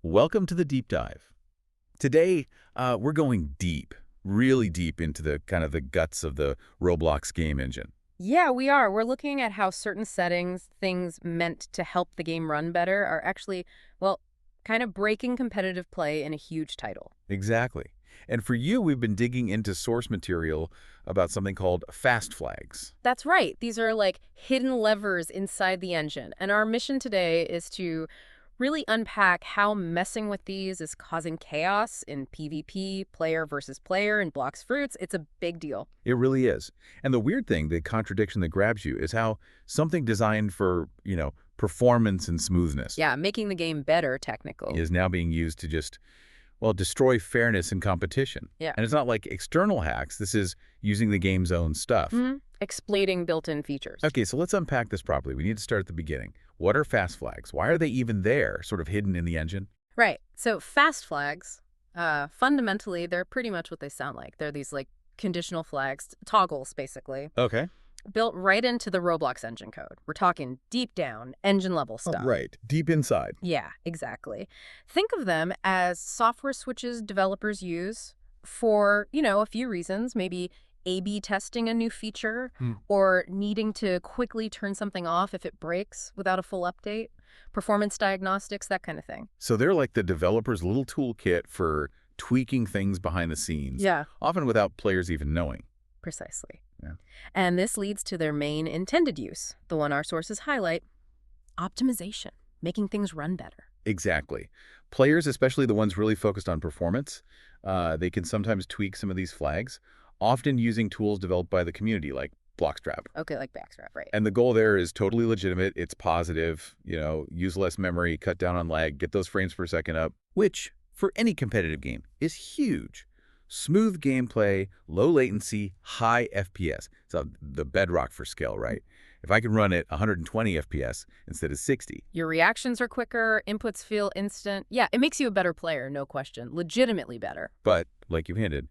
Welcome to the deep dive. Today, we're going deep, really deep into the kind of the guts of the Roblox game engine. Yeah, we are. We're looking at how certain settings, things meant to help the game run better, are actually, well, kind of breaking competitive play in a huge title. Exactly. And for you, we've been digging into source material about something called fast flags. That's right. These are like hidden levers inside the engine. And our mission today is to really unpack how messing with these is causing chaos in PvP, player versus player, and Blox Fruits. It's a big deal. It really is. And the weird thing, the contradiction that grabs you, is how something designed for, performance and smoothness Yeah, making the game better, technical. is now being used to just, well, destroy fairness and competition. Yeah. And it's not like external hacks. This is using the game's own stuff. Exploiting built-in features. Okay, so let's unpack this properly. We need to start at the beginning. What are fast flags? Why are they even there, sort of hidden in the engine? Right. So fast flags, fundamentally, they're pretty much what they sound like. They're these like conditional flags, toggles basically, Okay. built right into the Roblox engine code. We're talking deep down, engine level stuff. Right. Deep inside. Yeah, exactly. Think of them as software switches developers use for, a few reasons, maybe A/B testing a new feature or needing to quickly turn something off if it breaks without a full update, performance diagnostics, that kind of thing. So they're like the developer's little toolkit for tweaking things behind the scenes, Yeah, often without players even knowing. precisely. Yeah. And this leads to their main intended use, the one our sources highlight, optimization, making things run better. Exactly. Players, especially the ones really focused on performance, they can sometimes tweak some of these flags, often using tools developed by the community like Blockstrap. Okay, like backstrap, right. And the goal there is totally legitimate. It's positive, use less memory, cut down on lag, get those frames per second up, which, for any competitive game, is huge. Smooth gameplay, low latency, high FPS. So the bedrock for skill, right? If I can run at 120 FPS instead of 60. Your reactions are quicker, inputs feel instant. Yeah, it makes you a better player, no question. Legitimately better. But, like you hinted,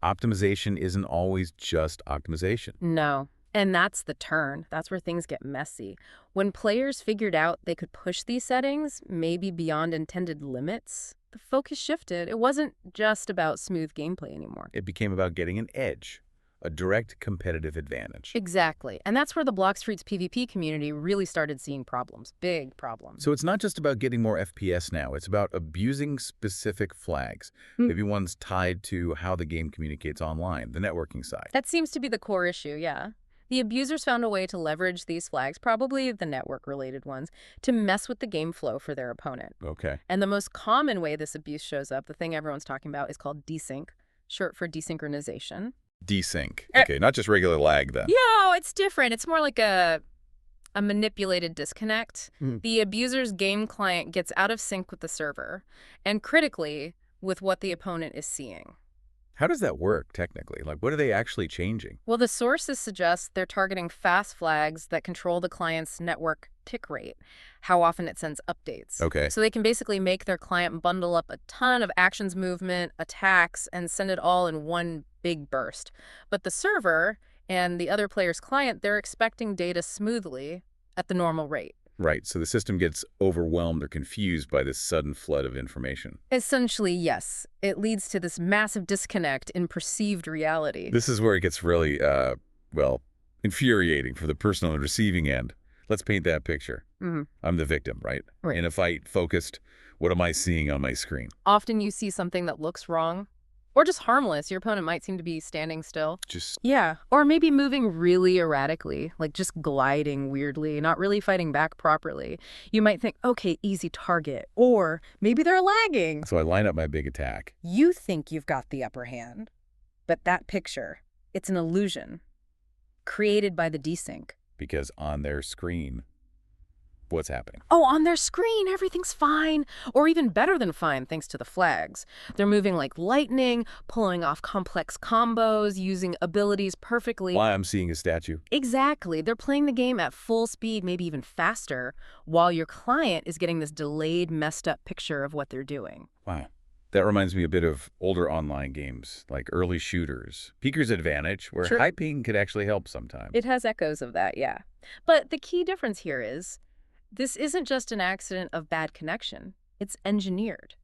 optimization isn't always just optimization. No. And that's the turn. That's where things get messy. When players figured out they could push these settings, maybe beyond intended limits, the focus shifted. It wasn't just about smooth gameplay anymore. It became about getting an edge, a direct competitive advantage. Exactly. And that's where the Blox Fruits PvP community really started seeing problems. Big problems. So it's not just about getting more FPS now. It's about abusing specific flags, maybe ones tied to how the game communicates online, the networking side. That seems to be the core issue, yeah. The abusers found a way to leverage these flags, probably the network-related ones, to mess with the game flow for their opponent. Okay. And the most common way this abuse shows up, the thing everyone's talking about, is called desync, short for desynchronization. Desync. Okay, not just regular lag then. No, it's different. It's more like a manipulated disconnect. Mhm. The abuser's game client gets out of sync with the server, and critically, with what the opponent is seeing. How does that work technically? Like, what are they actually changing? Well, the sources suggest they're targeting fast flags that control the client's network tick rate, how often it sends updates. Okay. So they can basically make their client bundle up a ton of actions, movement, attacks, and send it all in one big burst. But the server and the other player's client, they're expecting data smoothly at the normal rate. Right, so the system gets overwhelmed or confused by this sudden flood of information. Essentially, yes. It leads to this massive disconnect in perceived reality. This is where it gets really, infuriating for the person on the receiving end. Let's paint that picture. I'm the victim, right? Right. In a fight focused, what am I seeing on my screen? Often you see something that looks wrong, or just harmless. Your opponent might seem to be standing still. Just, Yeah, or maybe moving really erratically, like just gliding weirdly, not really fighting back properly. You might think, okay, easy target, or maybe they're lagging. so I line up my big attack. You think you've got the upper hand, but that picture, it's an illusion created by the desync. Because on their screen, what's happening? Oh, on their screen, everything's fine, or even better than fine thanks to the flags. They're moving like lightning, pulling off complex combos, using abilities perfectly. Why I'm seeing a statue. Exactly. They're playing the game at full speed, maybe even faster, while your client is getting this delayed, messed up picture of what they're doing. Wow. That reminds me a bit of older online games, like early shooters. Peeker's Advantage, where Sure. high ping could actually help sometimes. It has echoes of that, yeah. But the key difference here is this isn't just an accident of bad connection. It's engineered.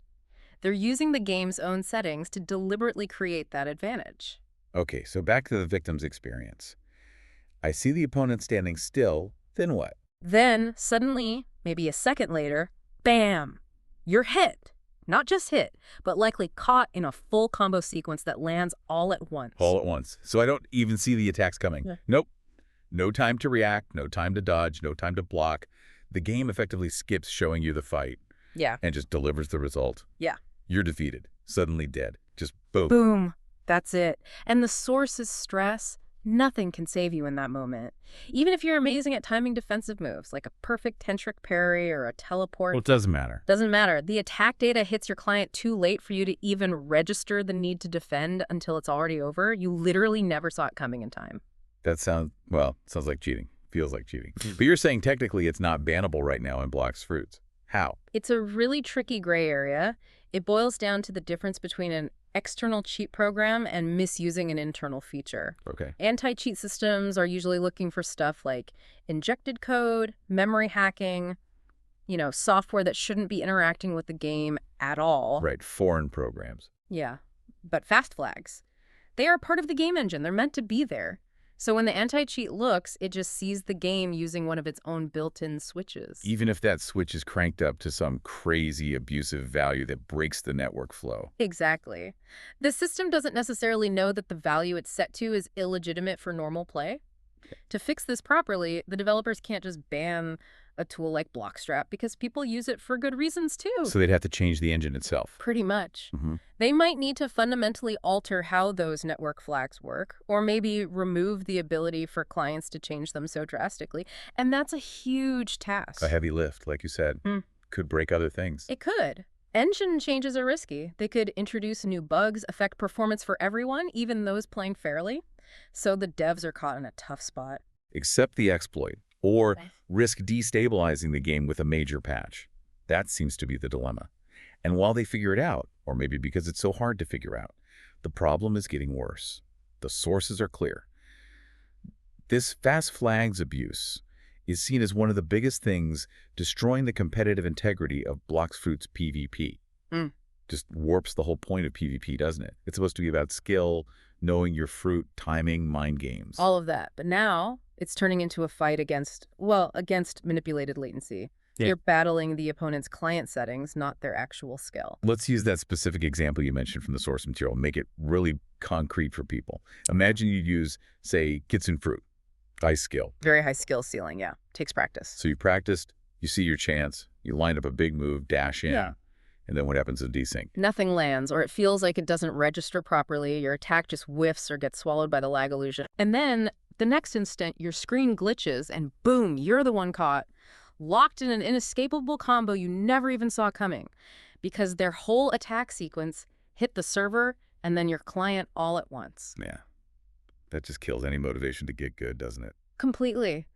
They're using the game's own settings to deliberately create that advantage. Okay, so back to the victim's experience. I see the opponent standing still, then what? Then, suddenly, maybe a second later, bam! You're hit. Not just hit, but likely caught in a full combo sequence that lands all at once. All at once. So I don't even see the attacks coming. Yeah. Nope. No time to react, no time to dodge, no time to block. The game effectively skips showing you the fight Yeah. and just delivers the result. Yeah. You're defeated. Suddenly dead. Just boom. Boom. That's it. And the source is stress. Nothing can save you in that moment. Even if you're amazing at timing defensive moves, like a perfect tentric parry or a teleport. Well, it doesn't matter. Doesn't matter. The attack data hits your client too late for you to even register the need to defend until it's already over. You literally never saw it coming in time. That sounds like cheating. Feels like cheating. But you're saying technically it's not bannable right now in Blox Fruits. How? It's a really tricky gray area. It boils down to the difference between an external cheat program and misusing an internal feature. Okay. Anti-cheat systems are usually looking for stuff like injected code, memory hacking, software that shouldn't be interacting with the game at all. Right, foreign programs. Yeah, but fast flags. They are part of the game engine. They're meant to be there. So when the anti-cheat looks, it just sees the game using one of its own built-in switches. Even if that switch is cranked up to some crazy abusive value that breaks the network flow. Exactly. The system doesn't necessarily know that the value it's set to is illegitimate for normal play. To fix this properly, the developers can't just ban a tool like Blockstrap because people use it for good reasons too. So they'd have to change the engine itself. Pretty much. Mm-hmm. They might need to fundamentally alter how those network flags work, or maybe remove the ability for clients to change them so drastically. And that's a huge task. A heavy lift, like you said. Could break other things. It could. Engine changes are risky. They could introduce new bugs, affect performance for everyone, even those playing fairly. So the devs are caught in a tough spot. Accept the exploit, or risk destabilizing the game with a major patch. That seems to be the dilemma. And while they figure it out, or maybe because it's so hard to figure out, the problem is getting worse. The sources are clear. This fast flags abuse is seen as one of the biggest things destroying the competitive integrity of Blox Fruits PvP. Just warps the whole point of PvP, doesn't it? It's supposed to be about skill, knowing your fruit, timing, mind games. All of that. But now it's turning into a fight against manipulated latency. Yeah. You're battling the opponent's client settings, not their actual skill. Let's use that specific example you mentioned from the source material, make it really concrete for people. Imagine you use, say, Kitsune Fruit, high skill. Very high skill ceiling, yeah. Takes practice. So you practiced, you see your chance, you line up a big move, dash in, and then what happens in desync? Nothing lands, or it feels like it doesn't register properly. Your attack just whiffs or gets swallowed by the lag illusion. And then, the next instant, your screen glitches, and boom, you're the one caught, locked in an inescapable combo you never even saw coming, because their whole attack sequence hit the server and then your client all at once. Yeah, that just kills any motivation to get good, doesn't it? Completely.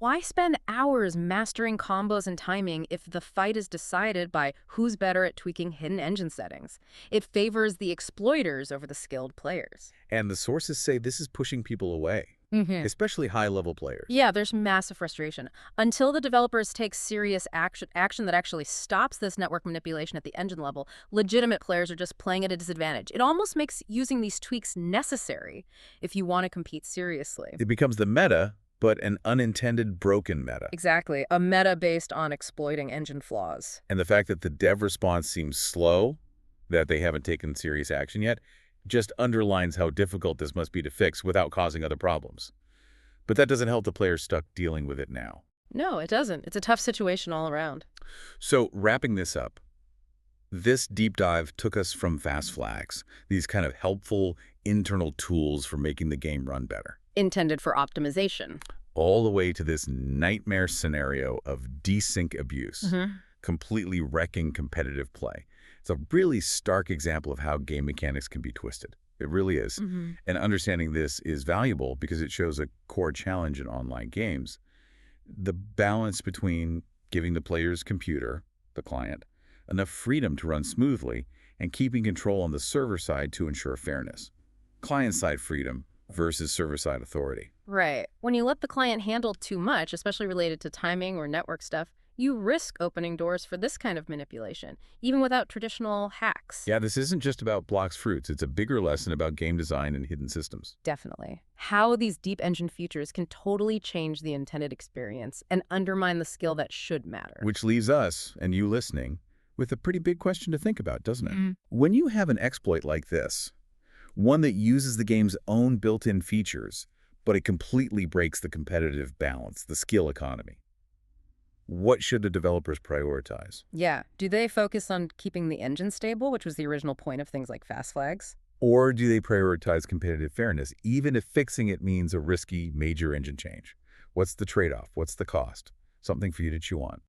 Why spend hours mastering combos and timing if the fight is decided by who's better at tweaking hidden engine settings? It favors the exploiters over the skilled players. And the sources say this is pushing people away, especially high-level players. Yeah, there's massive frustration. Until the developers take serious action that actually stops this network manipulation at the engine level, legitimate players are just playing at a disadvantage. It almost makes using these tweaks necessary if you want to compete seriously. It becomes the meta, but an unintended broken meta. Exactly. A meta based on exploiting engine flaws. And the fact that the dev response seems slow, that they haven't taken serious action yet, just underlines how difficult this must be to fix without causing other problems. But that doesn't help the players stuck dealing with it now. No, it doesn't. It's a tough situation all around. So wrapping this up, this deep dive took us from fast flags, these kind of helpful internal tools for making the game run better, Intended for optimization. all the way to this nightmare scenario of desync abuse, completely wrecking competitive play. It's a really stark example of how game mechanics can be twisted. It really is. And understanding this is valuable because it shows a core challenge in online games. The balance between giving the player's computer, the client, enough freedom to run smoothly and keeping control on the server side to ensure fairness. Client-side freedom versus server-side authority. Right. When you let the client handle too much, especially related to timing or network stuff, you risk opening doors for this kind of manipulation, even without traditional hacks. Yeah, this isn't just about Blox Fruits. It's a bigger lesson about game design and hidden systems. Definitely. How these deep engine features can totally change the intended experience and undermine the skill that should matter. Which leaves us, and you listening, with a pretty big question to think about, doesn't it? Mm. When you have an exploit like this, one that uses the game's own built-in features, but it completely breaks the competitive balance, the skill economy, what should the developers prioritize? Yeah. Do they focus on keeping the engine stable, which was the original point of things like fast flags? Or do they prioritize competitive fairness, even if fixing it means a risky major engine change? What's the trade-off? What's the cost? Something for you to chew on.